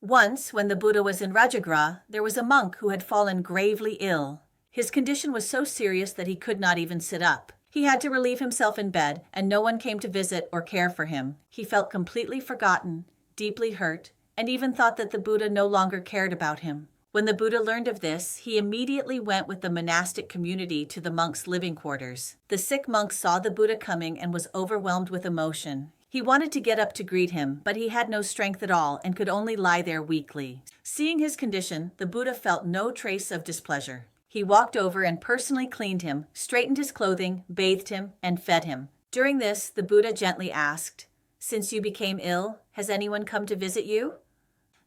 Once, when the Buddha was in Rajagriha, there was a monk who had fallen gravely ill. His condition was so serious that he could not even sit up. He had to relieve himself in bed, and no one came to visit or care for him. He felt completely forgotten, deeply hurt, and even thought that the Buddha no longer cared about him. When the Buddha learned of this, he immediately went with the monastic community to the monks' living quarters. The sick monk saw the Buddha coming and was overwhelmed with emotion. He wanted to get up to greet him, but he had no strength at all and could only lie there weakly. Seeing his condition, the Buddha felt no trace of displeasure. He walked over and personally cleaned him, straightened his clothing, bathed him, and fed him. During this, the Buddha gently asked, "Since you became ill, has anyone come to visit you?"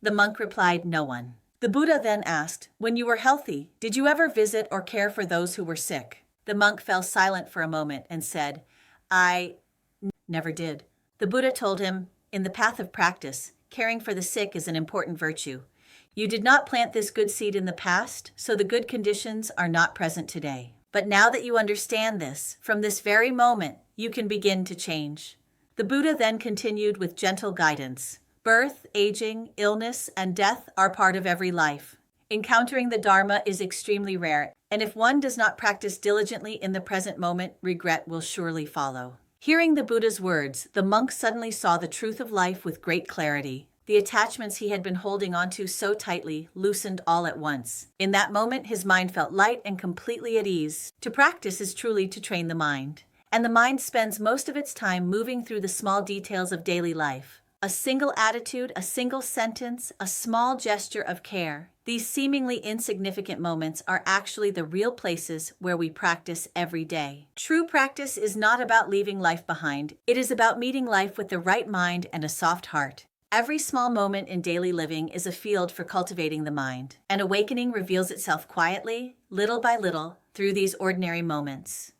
The monk replied, "No one." The Buddha then asked, "When you were healthy, did you ever visit or care for those who were sick?" The monk fell silent for a moment and said, "I never did." The Buddha told him, "In the path of practice, caring for the sick is an important virtue. You did not plant this good seed in the past, so the good conditions are not present today. But now that you understand this, from this very moment, you can begin to change." The Buddha then continued with gentle guidance. Birth, aging, illness, and death are part of every life. Encountering the Dharma is extremely rare, and if one does not practice diligently in the present moment, regret will surely follow. Hearing the Buddha's words, the monk suddenly saw the truth of life with great clarity. The attachments he had been holding onto so tightly loosened all at once. In that moment, his mind felt light and completely at ease. To practice is truly to train the mind. And the mind spends most of its time moving through the small details of daily life. A single attitude, a single sentence, a small gesture of care. These seemingly insignificant moments are actually the real places where we practice every day. True practice is not about leaving life behind. It is about meeting life with the right mind and a soft heart. Every small moment in daily living is a field for cultivating the mind. An awakening reveals itself quietly, little by little, through these ordinary moments.